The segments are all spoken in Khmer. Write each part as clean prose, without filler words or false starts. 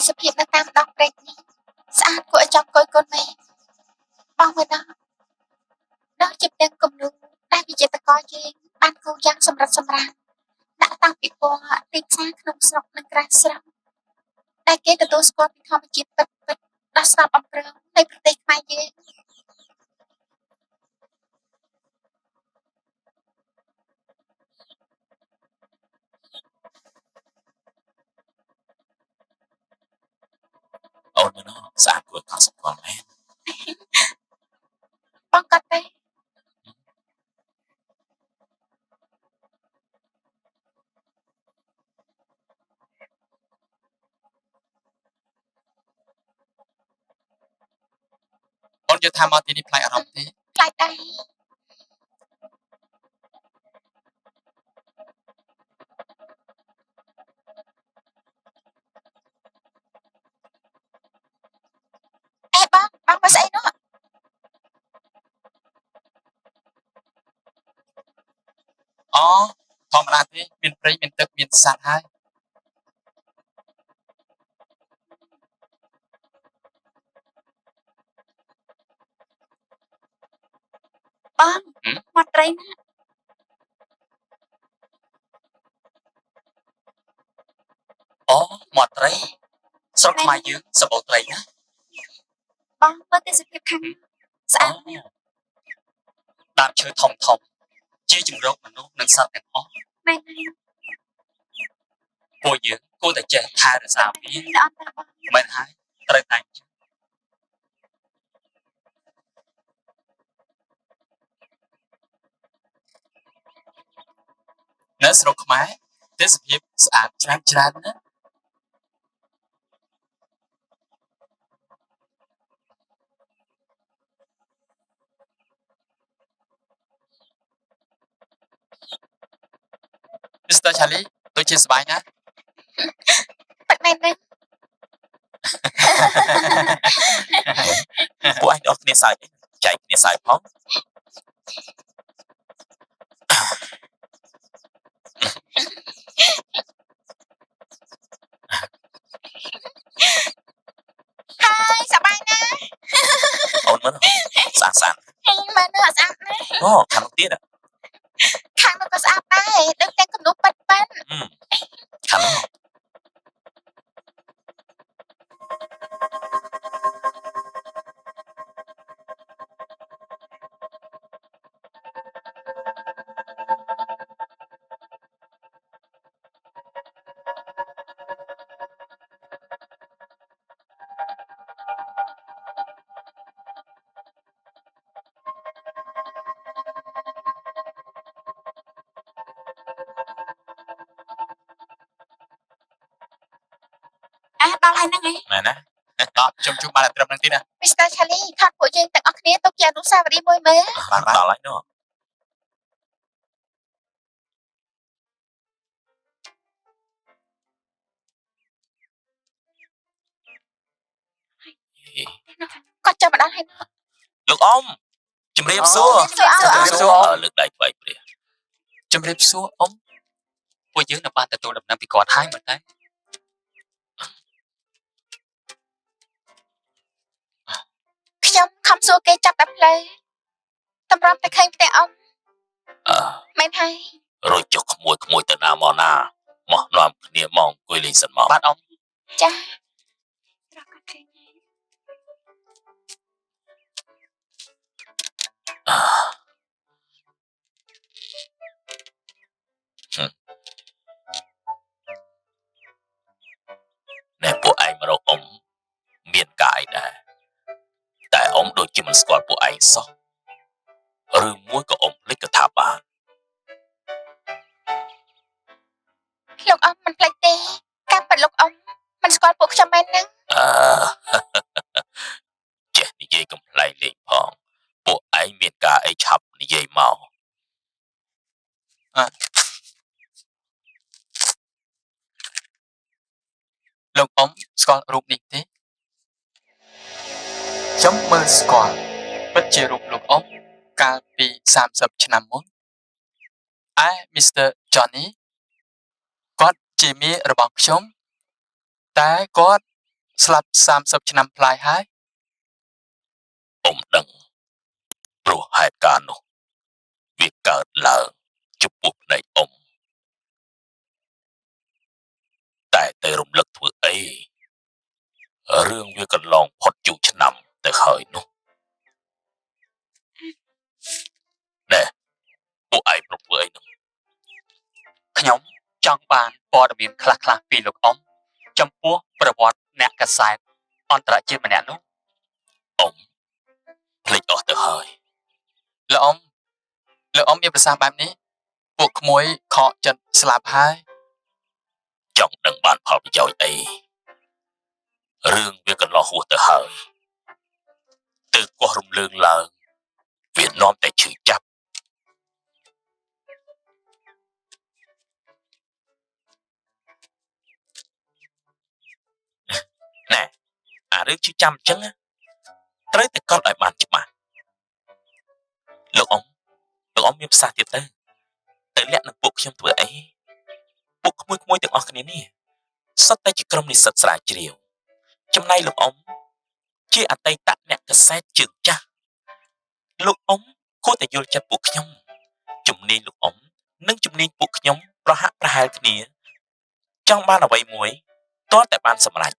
សភាពនៅតាមដងព្រែកនេះស្អាតគួរឲ្យចង់អង្គុយកូនមែនបងមើលដល់ជាផ្ទាំងគំនូរដែលវិចិត្រករយើងបានគូរយ៉ាងសម្រិតសម្រាំងដាក់តាំងពីពណ៌ទីផ្សារក្នុងស្រុកនិងក្រៅស្រុកដែលគេទទួលស្គាល់ពីធម្មជាតិពិតៗដ៏ស្ងប់អំព្រងនៃប្រទេសខ្មែរយើងអូននោះស្អាតគួរកត់សម្គាល់មែនបងកត់ទេអូនយល់ថាមកទីនេះប្លែកអារម្មណ៍ទេខ្លាចដែរអេបងមកស្អីនោះអូធម្មតាទេមានព្រៃមានទឹកមានសត្វហើយបងមាត់ត្រីណាអូមាត់ត្រីស្រុកខ្មែរយើងសម្បូរត្រីណាបងមើលទេសភាពខាងស្អាតដើមឈើធំធំជាជំរកមនុស្សនិងសត្វទាំងអស់មែនពួកយើងគួរតែចេះថែរក្សាវាអត់ទេបងមិនហើយត្រូវតែនៅស្រុកខ្មែរទេសភាពស្អាតច្រើនណាMr. Charlie ដូចជាសប្បាយណាស់ប៉ិតមែនទេពួកឯងអត់គ្នាសើចចែកគ្នាសើចផងហើយសប្បាយណាស់អូនមើលស្អាតស្អាតមើលនៅស្អាតណាស់អូខាងនោះទៀតខាងនោះក៏ស្អាតដែរដូចទាំងគំនូរប៉ិតខាងនោះដល់ហើយហ្នឹងឯងមែនណាជុំបានត្រឹមហ្នឹងទេណា Mr. Charlie ថតពួកយើងទាំងអស់គ្នាទុកជាអនុស្សាវរីយ៍មួយមើលបានដល់ហើយនោះគាត់ចាំមកដល់ហើយលោកអ៊ំជំរាបសួរលើកដៃថ្វាយព្រះជំរាបសួរអ៊ំពួកយើងនៅបានទទួលដំណឹងពីគាត់ហើយមែនទេខ្ញុំខំសួរគេចាប់ដល់ផ្លូវតម្រាំតែឃើញផ្ទះអ៊ំមែនហើយរត់ចុះក្មួយទៅណាមកណាមកនាំគ្នាមកអង្គុយលេងសិនមកបាទអ៊ំចារកគាត់ឃើញណែពួកឯងមករកអ៊ំមានកាយដែរតែអ៊ំដូចជាមិនស្គាល់ពួកឯងសោះឬមួយក៏អ៊ំភ្លេចក៏ថាបានលោកអ៊ំមិនភ្លេចទេការពិតលោកអ៊ំមិនស្គាល់ពួកខ្ញុំមែនហ្នឹងចេះនិយាយកំ ប្លែងលេងផងពួកឯងមានការអីឆាប់និយាយមកលោកអ៊ំស្គាល់រូបនេះទេខ្ញុំមើលស្គាល់ពិតជារូបលោកអ៊ំកាលពី30ឆ្នាំមុនឯ Mr. Johnny គាត់ជាមារបស់ខ្ញុំតែគាត់ ស្លាប់30ឆ្នាំប្លាយហើយ អ៊ំដឹងព្រោះហេតុការណ៍នោះវាកើតឡើងចំពោះភ្នែកអ៊ំតែទៅរំលឹកធ្វើអីរឿងវាកន្លងផុតយូរឆ្នាំទៅហើយនោះណែពួកឯងប្រពធ្វើអីនោះ ខ្ញុំចង់បានព័ត៌មានខ្លះៗពីលោកអ៊ំចំពោះប្រវត្តិអ្នកកាសែតអន្តរជាតិម្នាក់នោះ អ៊ំភ្លេចអស់ទៅហើយ លោកអ៊ំមានប្រសាសន៍បែបនេះពួកក្មួយខកចិត្តស្លាប់ហើយ ចង់ដឹងបានផលប្រយោជន៍អីរឿងវាកន្លងហួសទៅហើយទើបកោះរំលើងឡើងវានាំតែឈឺចាប់ណែអារឿងឈឺចាំអញ្ចឹងត្រូវតែកត់ឲ្យបានច្បាស់លោកអ៊ំមានប្រសាសន៍ទៀតទៅលាក់នឹងពួកខ្ញុំធ្វើអីពួកក្មួយៗទាំងអស់គ្នានេះសុទ្ធតែជាក្រុមនិស្សិតស្រាវជ្រាវចំណែកលោកអ៊ំជាអតីតអ្នកកសែតជើងចាស់លោកអ៊ំគួរតែយល់ចិត្តពួកខ្ញុំជំនាញលោកអ៊ំនិងជំនាញពួកខ្ញុំប្រហាក់ប្រហែលគ្នាចង់បានអ្វីមួយទាល់តែបានសម្រេច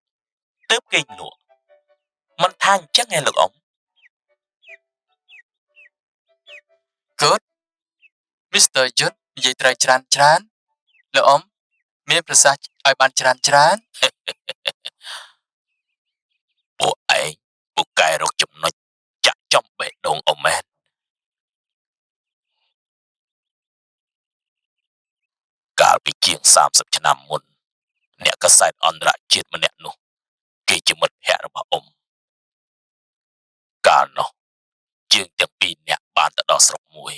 ទើបគេងលក់មិនថាអញ្ចឹងឯងលោកអ៊ំ Good Mr. យុទ្ធនិយាយត្រូវច្រើនលោកអ៊ំមានប្រសាសន៍ឲ្យបានច្រើន ពួកឯងពូកែរកចំណុចចាក់ចំបេះដូងអ៊ំមែនកាលពីជាង30ឆ្នាំមុនអ្នកកសែតអន្តរជាតិម្នាក់នោះគេជាមិត្តភក្តិរបស់អ៊ំកាលនោះជាងទាំងពីរនាក់បានទៅដល់ស្រុកមួយ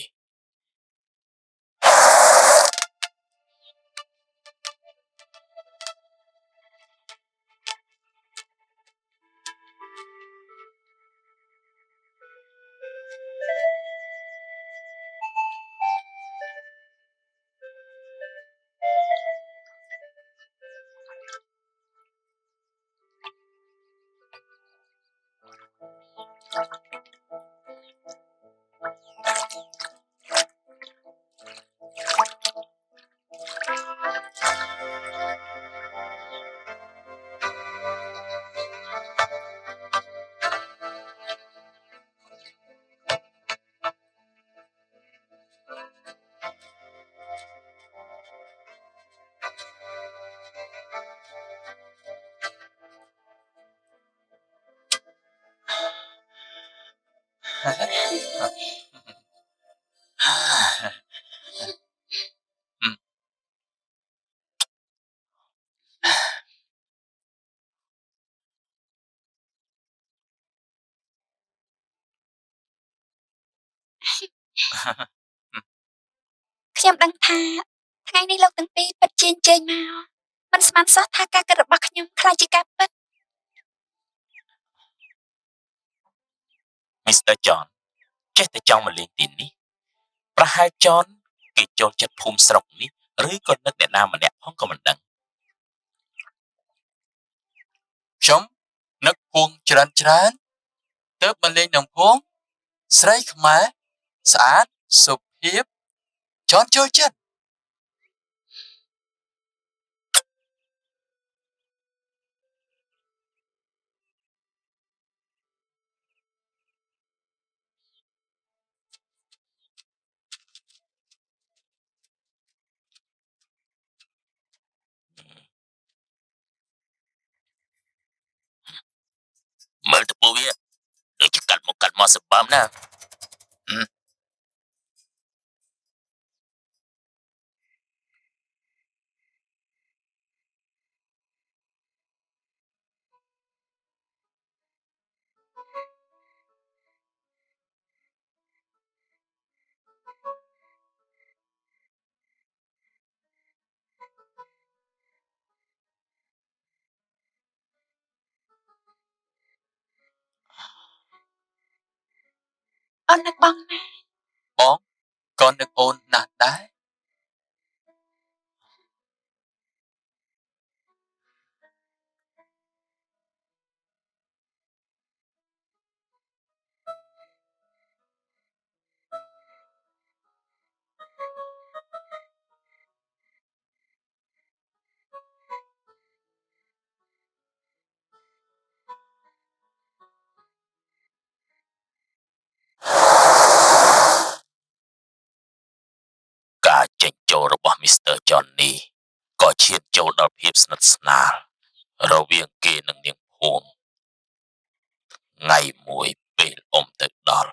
ខ្ញុំដឹងថាថ្ងៃនេះលោកទាំងពីរពិតជាអញ្ជើញមកមិនស្មានសោះថាការគិតរបស់ខ្ញុំខ្លាចជាការពិត Mr. John ចេះតែចង់មកលេងទីនេះប្រហែល John គេចូលចិត្តភូមិស្រុកនេះឬក៏នឹកអ្នកណាម្នាក់ផងក៏មិនដឹង ខ្ញុំនឹកភួងច្រើនទើបមកលេងនឹងភួងស្រីខ្មែរស្អាតសុភាពចន់ចូលចិត្ត មើលទៅពួកវាដូចជាកាត់មកសម្បំណា អូននឹកបងណា បងក៏នឹកអូនណាស់ដែរ ន់នេះក៏ឈានចូលដល់ភាពស្និទ្ធស្នាលរវាងគេនិងនាងភួងថ្ងៃមួយពេលអ៊ំទៅដល់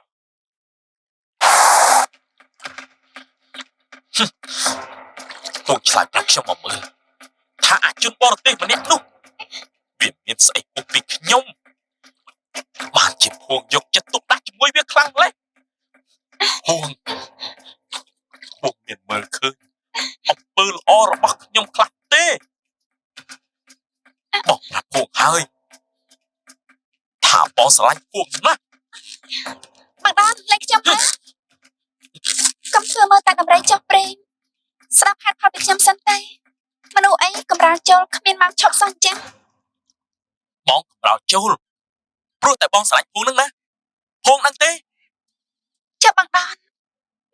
ពូឆ្លាតប្រាប់ខ្ញុំមកមើលថាអាជនបរទេសម្នាក់នោះវាមានស្អីពុកពីខ្ញុំបានជាភួងយកចិត្តទុកដាក់ជាមួយវាខ្លាំងម្ល៉េះភួងមានមើលឃើញអំពើល្អរបស់ខ្ញុំខ្លះទេបងប្រាប់ភួងហើយថាបងស្រឡាញ់ភួងណាស់បងដនលេងខ្ញុំហើយកុំធ្វើមើលតែដំរីចុះព្រេងស្ដាប់ហេតុផលពីខ្ញុំសិនទៅមនុស្សអីកំរាលចូលគ្មានមកឈប់សោះអញ្ចឹងបងកំរោលចូលព្រោះតែបងស្រឡាញ់ភួងនឹងណាភួងដឹងទេចុះបងដន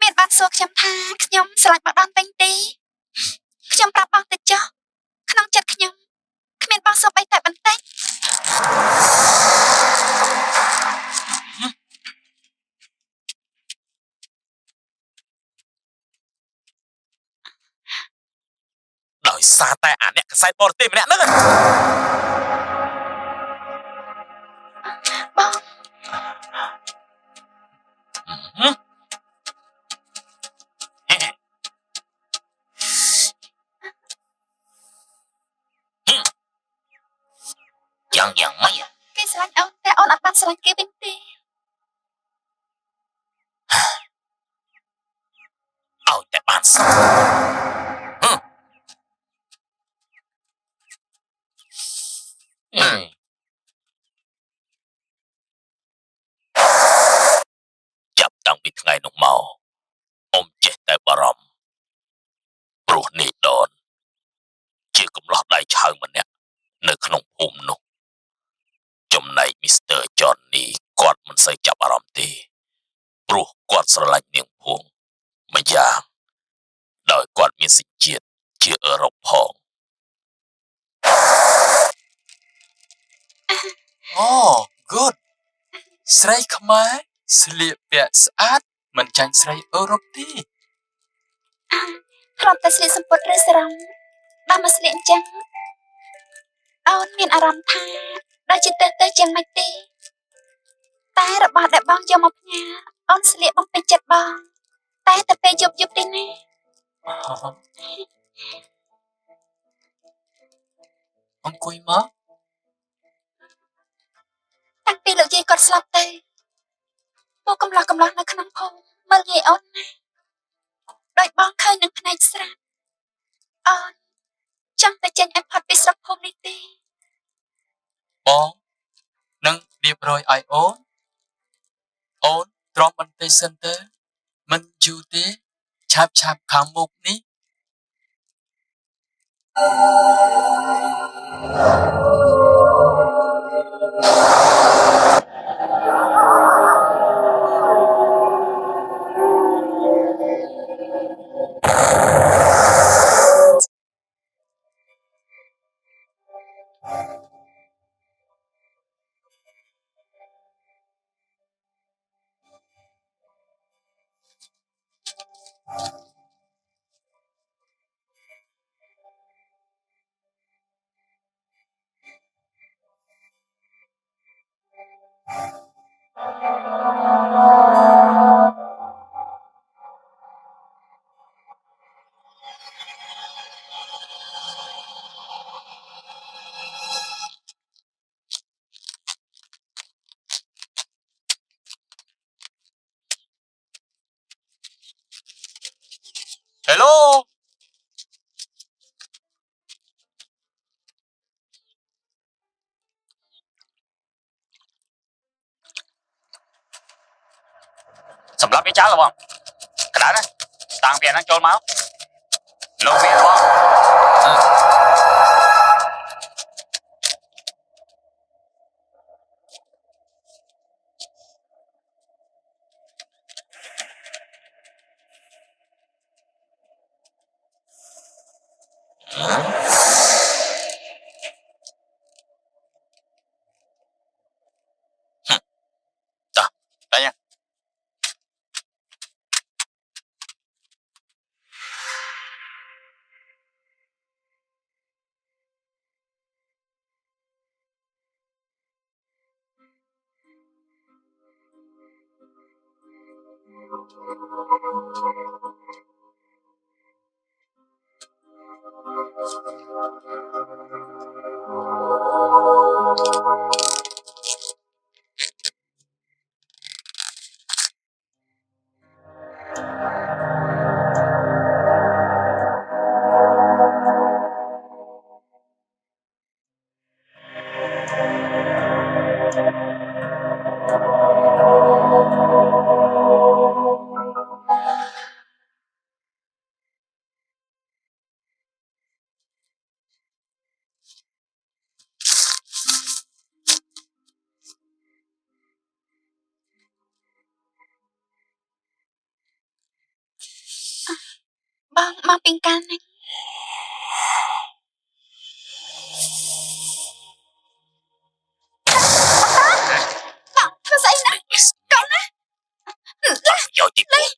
មានបានសួរខ្ញុំថាខ្ញុំស្រឡាញ់បងដនវិញទេខ្ញុំប្រាប់បងទៅចុះក្នុងចិត្តខ្ញុំគ្មានបងសូម្បីតែបន្តិចដោយសារតែអាអ្នកកសែតបរទេសម្នាក់ហ្នឹងបងយ៉ាងម៉េចគេស្រឡាញ់អូនតែអូនអត់បានស្រឡាញ់គេវិញទេឲ្យតែបានសោះចាប់តាំងពីថ្ងៃនោះមកអ៊ំចេះតែបារម្ភព្រោះនេះដនជាកំឡោះដៃឆៅម្នាក់នៅក្នុងភូមិនោះចំណែកមីស្ទ័រចននេះគាត់មិនសូវចាប់អារម្មណ៍ទេព្រោះគាត់ស្រឡាញ់នាងភួងម្យ៉ាងដោយគាត់មានសញ្ជាតិជាអឺរ៉ុបផងអូ good ស្រីខ្មែរស្លៀកពាក់ស្អាតមិនចាញ់ស្រីអឺរ៉ុបទេគ្រាន់តែស្លៀកសំពត់ឬស្រោមដល់មកស្លៀកអញ្ចឹងអូនមានអារម្មណ៍ថាដូចជាទៅជាងមិនទេតែរបស់ដែលបងយកមកផ្ញើអូនស្លៀកបំពេញចិត្តបងតែពេលយប់ទេណាអង្គុយមកតាំងពីលោកយាយគាត់ស្លាប់ទៅពួកកំឡោះនៅក្នុងភូមិមើលងាយអូនណាដោយបងឃើញនឹងផ្នែកស្រាប់អូនចង់តែចេញឲ្យផុតពីស្រុកភូមិនេះទេបងនឹងរៀបរយឲ្យអូនទ្រាំបន្តិចសិនទៅមិនយូរទេឆាប់ខាងមុខនេះHello សម្រាប់វាចោលបងក្តៅណាតាំងពីអាហ្នឹងចូលមកលោកវាបង Bang pingkan ni. Bang, saya nak. Kau nak. Lah, Vô tiếp Lên.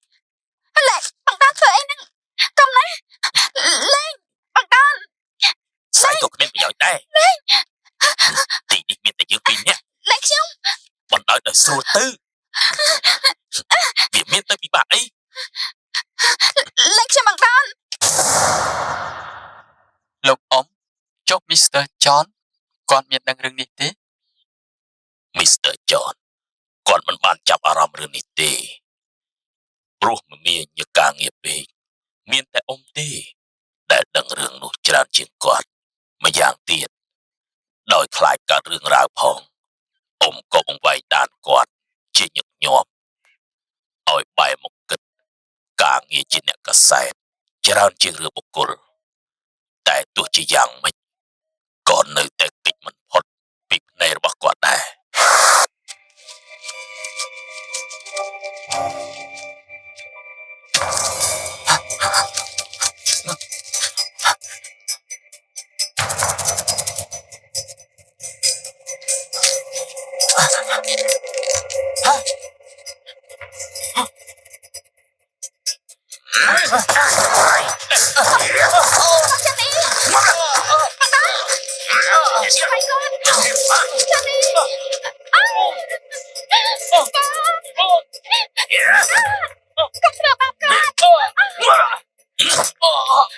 Lại, bang taធ្វើអីហ្នឹងកុំណាលេងបางតា Sai tôi có biết bây giờ đây. Thì đi miền Tây Dương Pin nhé. លេងខ្ញុំ Bọn đợi đời xua tư. Vì miền Tây bị bạn ấy. លេងខ្ញុំបางតា លោកអ៊ំចុះ Mr. John គាត់មានដឹងរឿងនេះទេ Mr. John គាត់មិនបានចាប់អារម្មណ៍រឿងនេះទេព្រោះមិនមានជាការងារពេកមានតែអ៊ំទេដែលដឹងរឿងនោះច្រើនជាងគាត់ម្យ៉ាងទៀតដោយខ្លាចកើតរឿងរ៉ាវផងអ៊ំក៏បង្វែងដានគាត់ជាញឹកញាប់ឲ្យបែរមកគិតការងារជាអ្នកកសែតច្រើនជាងរឿងបុគ្គលតែទោះជាយ៉ាងម៉េចក៏នៅតែគេចមិនផុតពីភ្នែករបស់គាត់ដែរ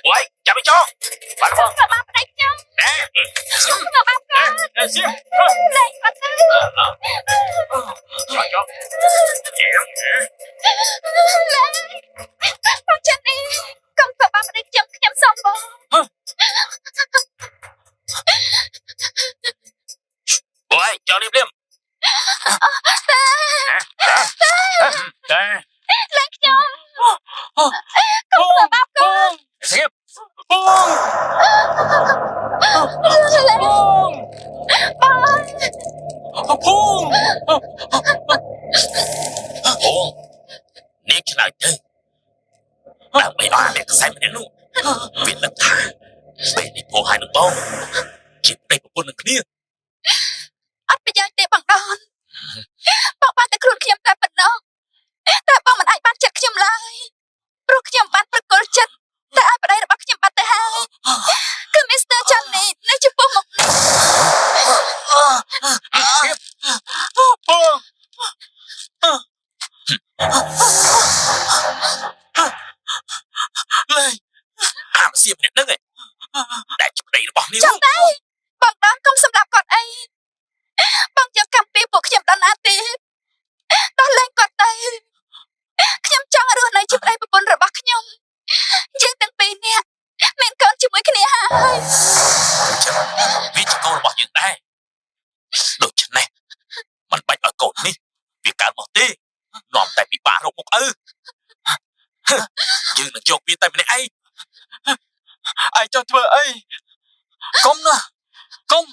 Ôi, chào mấy chó. Bạn không? Nè. Chó chó. Ôi, cho liêm liêm. Đây. Xem. Niech lại chơi. Đang bị oan để xem đến luôn. Việc lập thả. Bị đi phố hai nước bông. Chỉ đây một quân lực kia. អត់ប្រយោជន៍ទេបងដនបងបានតែខ្លួនខ្ញុំតែប៉ុណ្ណោះតែបងមិនអាចបានចិត្តខ្ញុំឡើយព្រោះខ្ញុំបានប្រកល់ចិត្តតែឲ្យប្តីរបស់ខ្ញុំបាត់ទៅហើយគឺ Mr. John នេះនៅចំពោះមុខនេះ Lên. À mà xiêm nè nâng này. Để chụp đây là bỏ níu. ចាំតែបងដនកុំសម្រាប់គាត់អីបងយកកម្មពីពួកខ្ញុំដល់ណាទៀតដល់លែងគាត់ទៅខ្ញុំចង់រស់នៅជាប្តីប្រពន្ធរបស់ខ្ញុំយើងទាំងពីរនាក់មានកូនជាមួយគ្នាហើយ Vì chỉ câu là bỏ những đây. Được chân này. Mình bạch ở cột đi. Vì cả một tí. Nòm tay bị bả rộng một ư. Nhưng là chột viên tay mình ấy. Ai cho thưa ấy Công nè Công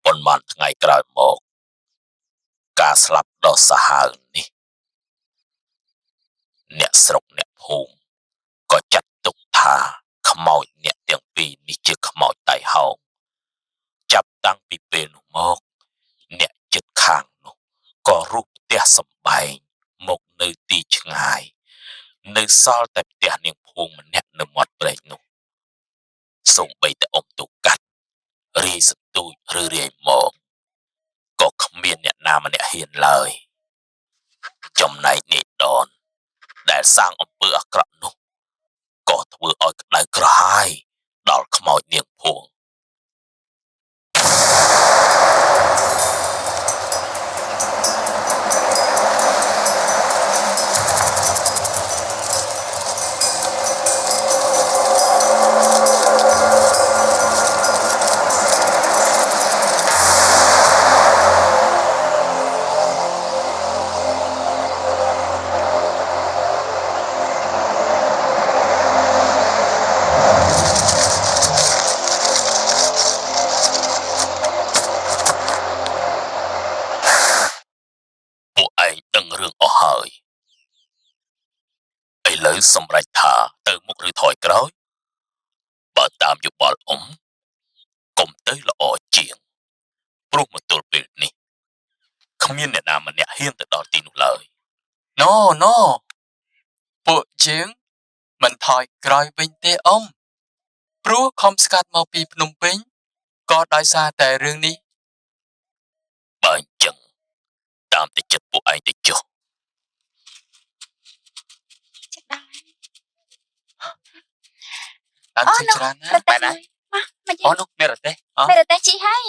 ប៉ុន្មានថ្ងៃក្រោយមកការស្លាប់ដ៏សាហាវនេះអ្នកស្រុកអ្នកភូមិក៏ចាត់ទុកថាខ្មោចអ្នកទាំងពីរនេះជាខ្មោចតៃហោងចាប់តាំងពីពេលនោះមកអ្នកជិតខាងនោះក៏រុះផ្ទះសម្បែងមកនៅទីឆ្ងាយនៅសល់តែផ្ទះនាងភួងម្នាក់នៅមាត់ព្រែកនោះសូម្បីតែអ៊ំទូកាត់រាយសន្ទូចឬរាយមកក៏គ្មានអ្នកណាម្នាក់ហ៊ានឡើយចំណែកនាយដនដែលសាងអំពើអាក្រក់នោះក៏ធ្វើឲ្យក្តៅក្រហាយដល់ខ្មោចនាងភួងសម្រេចថាទៅមុខឬថយក្រោយបើតាមយោបល់អ៊ំកុំទៅល្អជាងព្រោះមកទល់ពេលនេះគ្មានអ្នកណាម្នាក់ហ៊ានទៅដល់ទីនោះឡើយ ណូពួកយើងមិនថយក្រោយវិញទេអ៊ំព្រោះខំស្កាត់មកពីភ្នំពេញក៏ដោយសារតែរឿងនេះបើអញ្ចឹងតាមតែចិត្តពួកឯងទៅចុះតាមជិះច្រើនណាស់ បែរណាមក អូនោះមានរទេះ មេរតេជីហើយ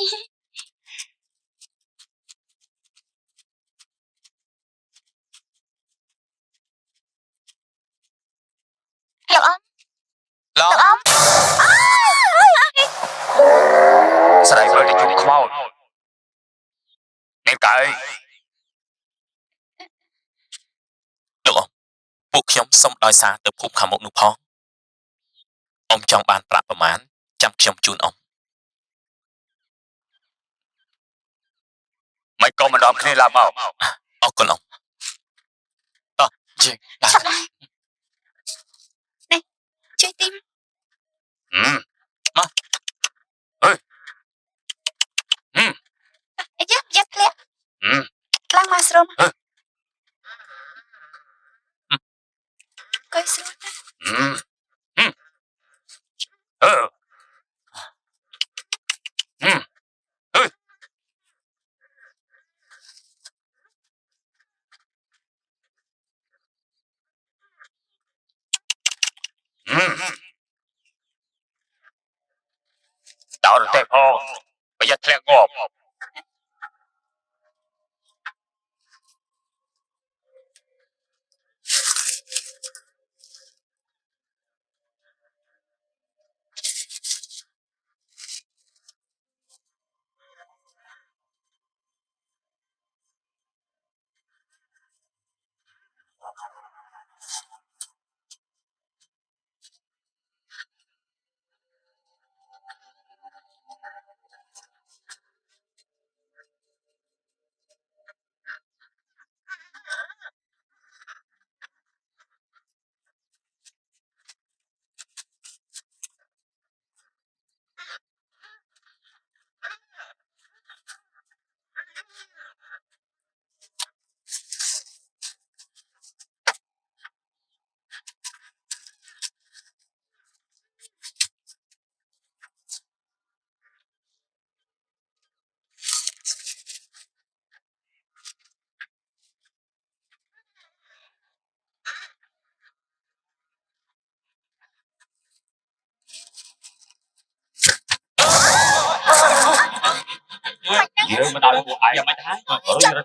លោកអ៊ំ ឡង លោកអ៊ំ ស្រីមើលទៅជុំខ្មោចមានកើយ លោកអ៊ំពួកខ្ញុំសុំដោយសារទៅភូមិខាងមុខនោះផងអ៊ំចង់បានប្រាក់ប្រមាណចាំខ្ញុំជូនអ៊ំ មិនក៏មិនដល់គ្នាឡើងមក អរគុណអ៊ំ យើងដាក់ ឆាប់ឡើងនេះជួយទីមកអើយអីយ៉ាធ្លាក់ឡើងមកស្រុំកុយស្រួលណាស់ដល់រទេះផងប្រយ័ត្នធ្លាក់ងាប់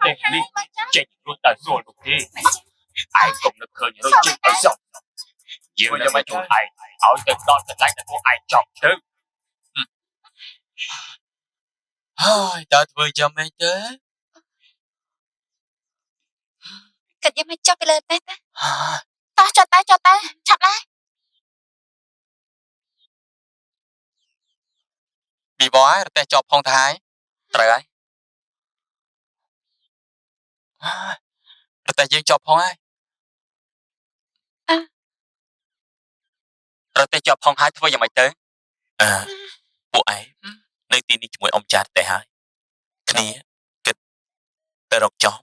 ទេនេះចេញរួចតែស្រួលនោះទេឯងកុំនឹកឃើញរយជិះឲ្យសោះយើងនឹងមកជួយឯងឲ្យទៅដល់កន្លែងដែលពួកឯងចង់ទៅ ហើយតើធ្វើយ៉ាងម៉េចទៅ គិតយ៉ាងម៉េចចុះពីលើទេតា ហា តោះចុះតែឆាប់ដែរ ពីបងហើយរទេះជាប់ផងទៅហើយត្រូវហើយរទេះយើងជាប់ផងហើយរទេះជាប់ផងហើយធ្វើយ៉ាងម៉េចទៅ ពួកឯងនៅទីនេះជាមួយអ៊ំចាស់តែហើយគ្នាគិតទៅរកចោម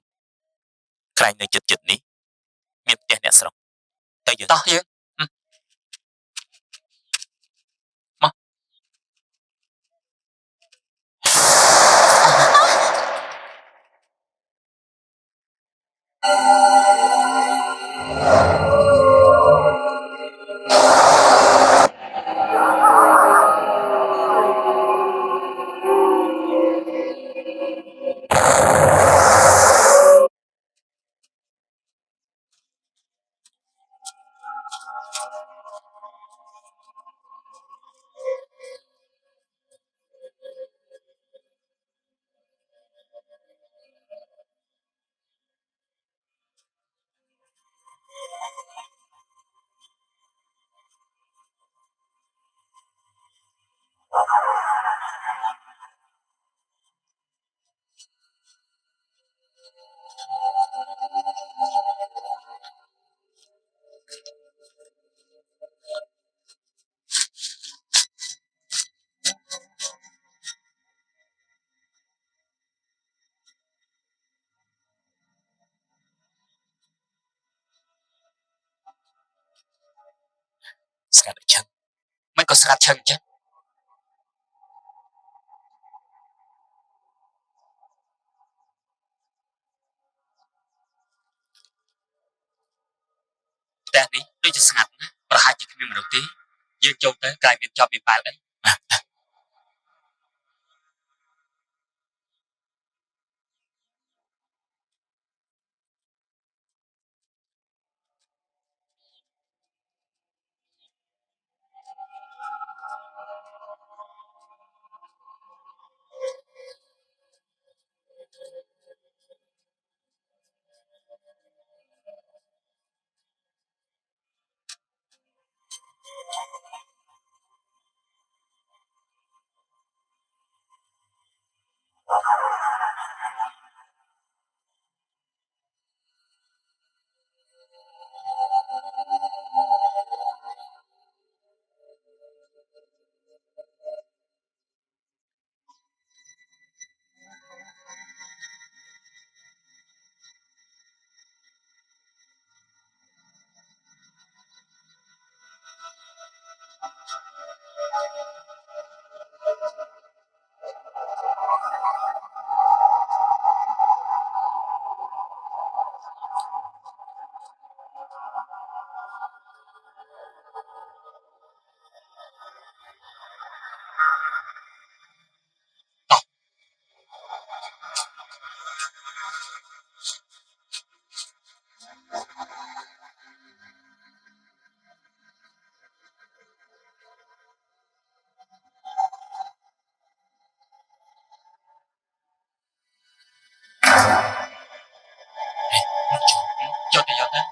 ក្រែងនៅចិត្តនេះមានផ្ទះអ្នកស្រុកទៅយើង តោះយើងមក ស្ងាត់អញ្ចឹង មិនក៏ស្ងាត់ឈឹងចឹងតែនេះដូចជាស្ងាត់ណាស់ប្រហែលជាគ្មានមនុស្សទេយើងចូលទៅក្រែងមានជាប់មានប៉ែលអី យកទៅយកទៅ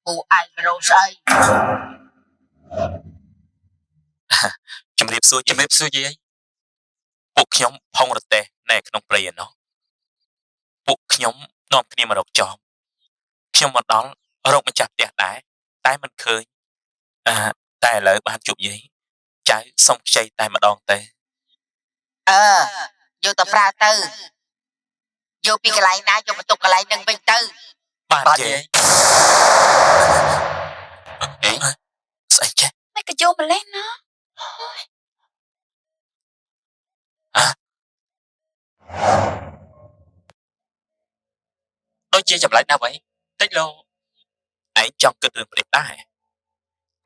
ពួកឯងរកស្អី ជំរាបសួរ ជំរាបសួរយាយ ពួកខ្ញុំផងរទេះនៅក្នុងព្រៃឯណោះពួកខ្ញុំនាំគ្នាមករកចោមខ្ញុំមកដល់រកម្ចាស់ផ្ទះដែរតែមិនឃើញតែឥឡូវបានជួបយាយចៅសុំខ្ចីតែម្ដងទៅ យកទៅប្រើទៅយកពីកន្លែងណាយកបន្ទុកកន្លែងនឹងវិញទៅ បាទយាយអេស្អីចេះ មិនក៏យកម្លេះណា ដូចជាចម្លែកណាស់វិញតិចលោ ឯងចង់គិតរឿងប្រេតដែរ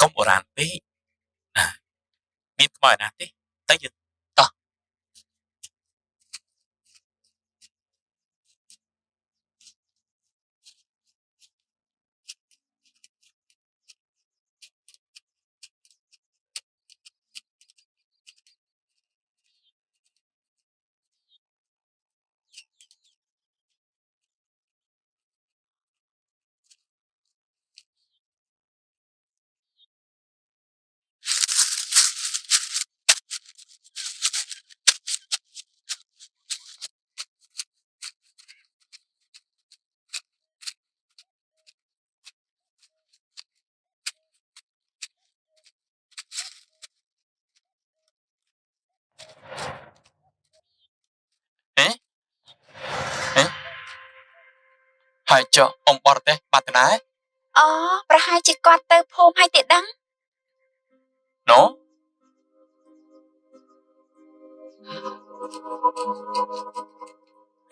កុំបុរាណពេកមានថ្មឯណាទេទៅយើង ហើយចុះអ៊ំបរទេសបាត់ទៅណា អូប្រហែលជាគាត់ទៅភូមិហើយទៀតដឹង ណូ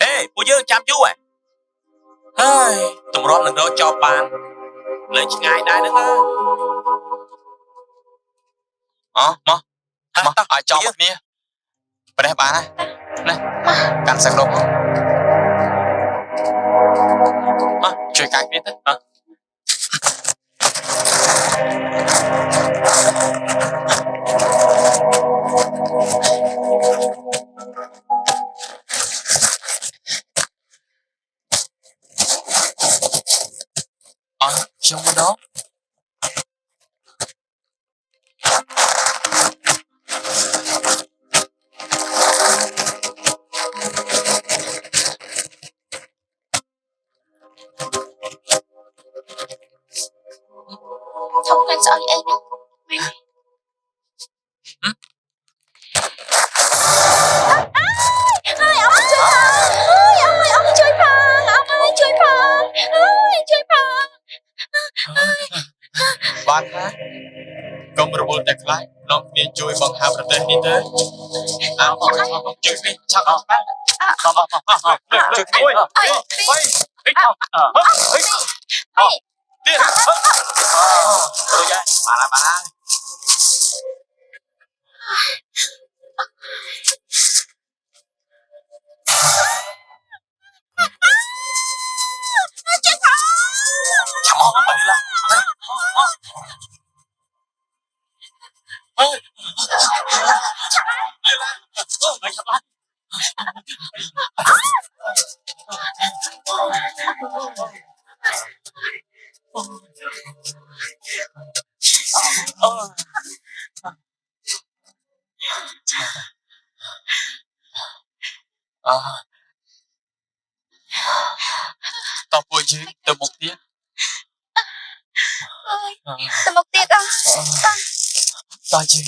ហេពួកយើងចាំយូរហើយតម្រាំនឹងរកចប់បានលើឆ្ងាយដែរហ្នឹងណា អមកឲ្យចប់គ្នាប្រទេសបានណាកាន់សឹកលោកមកជួយកាយគ្នាទៅ ខ្ញុំម្ដង ធំខ្លាំងស្អុយអីហ្នឹងហើយអមជួយផងអមជួយផងជួយផង បានណាកុំរវល់តែខ្លាចនាំគ្នាជួយបង្ហាប្រទេសនេះទៅអើមកជួយវិញឆាប់មកជួយជួយ តោះពួកយើងទៅមុខទៀត ទៅមុខទៀតអ តោះយើង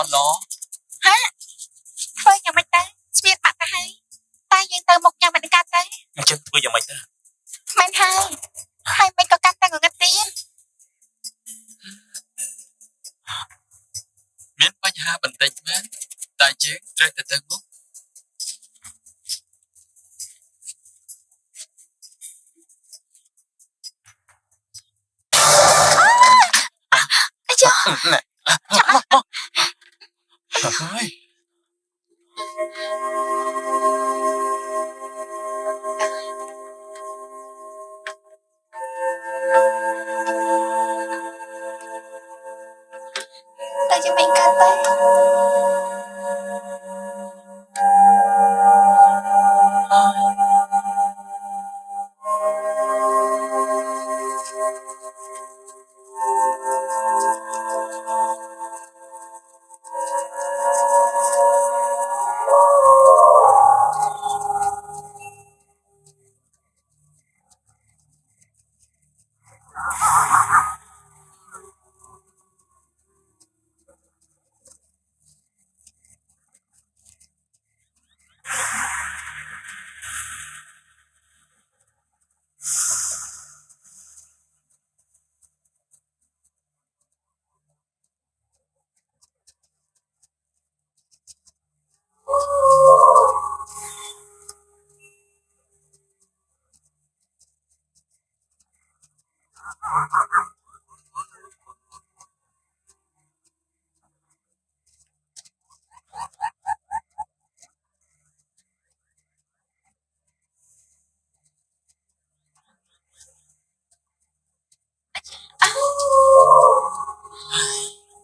អត់ឡ ធ្វើយ៉ាងម៉េចទៅស្វៀតបាត់ទៅហើយតែយើងទៅមុខយ៉ាងមិនកាត់ទៅ អញ្ចឹងធ្វើយ៉ាងម៉េចទៅ មិនហើយមិនក៏កាន់តែងងឹតទៀត មានបញ្ហាបន្តិចមែនតែយើងត្រូវទៅមុខ អាយ៉ា ហើយ តែយ៉ាងមិនកាត់ទៅ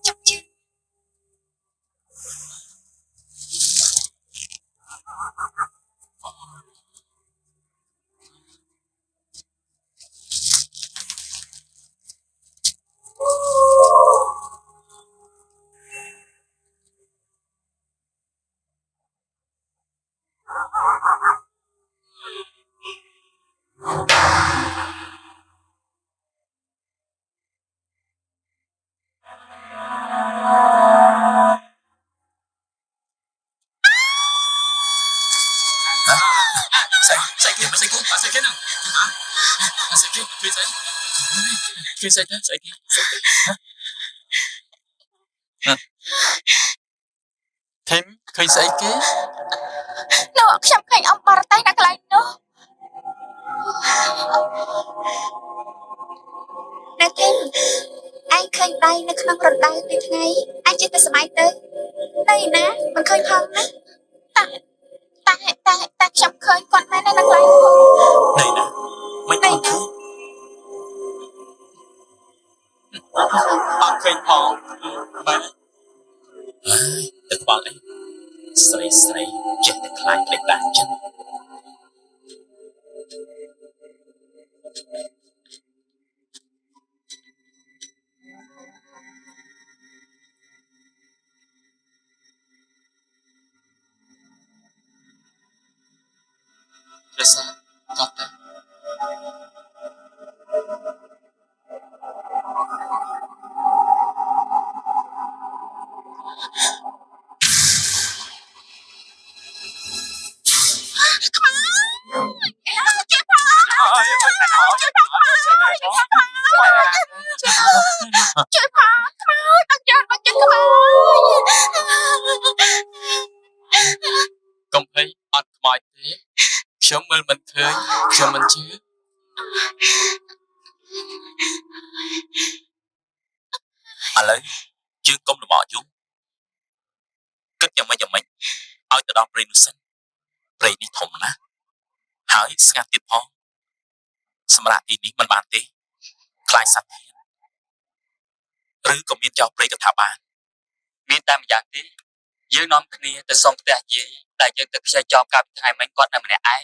ចាប់ជើង Sai kia sai kia sai kia nào sai kia thuê sai thuê sai thế sai kia thêm khơi sai kia លោកខ្ញុំឃើញអំបរតៃនៅកន្លែងនោះនៅទេអញឃើញដៃនៅក្នុងរណ្ដៅពេលថ្ងៃអញចេះតែស្បែកទៅនៅណាមិនឃើញផងណាតែខ្ញុំឃើញគាត់មែននៅកន្លែងនោះ នេះណាមិនអត់ទៅ អត់ឃើញផងបាទ ទៅខ្វល់អីស្រីចេះតែខ្លាចភ្លេចបានចឹង រសាកត់ទៅ ជួយផងខ្មោចអត់យកមកចិត្តខ្មោច កំភៃអត់ខ្មោចទេខ្ញុំមើលមិនឃើញខ្ញុំមិនជឿ ឥឡូវជើងកុំលំអកយំគិតយ៉ាងម៉េចឲ្យទៅដល់ព្រៃនោះសិនព្រៃនេះធំណាស់ហើយស្ងាត់ទៀតផងសម្រាប់ទីនេះមិនបានទេខ្លាចសត្វធានឬក៏មានចោរព្រៃក៏ថាបាន មានតែម្យ៉ាងទេយើងនាំគ្នាទៅសុំផ្ទះយាយដែលយើងទៅខ្ចីចោមកាលពីថ្ងៃមិញគាត់នៅម្នាក់ឯង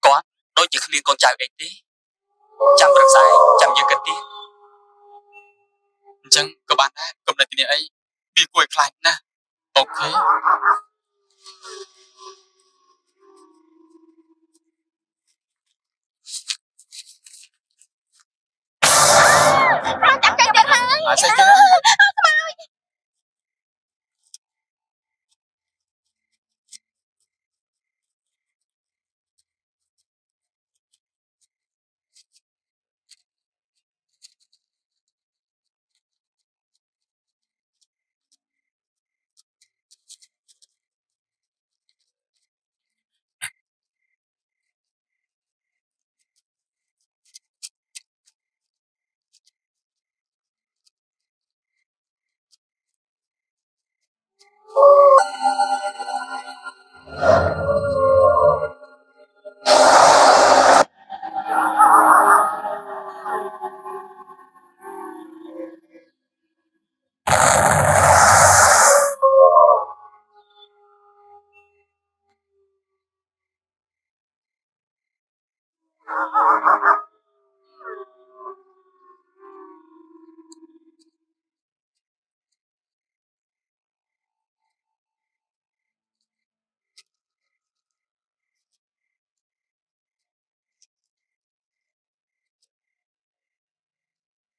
គាត់ដូចជាគ្មានកូនចៅអីទេចាំប្រឹក្សាចាំយើងគិតទៀតអញ្ចឹងក៏បានដែរកុំនៅទីនេះអីវាគួរឲ្យខ្លាចណាស់អូខេ រត់ចាប់គេទៅហើយ អាសាគេណា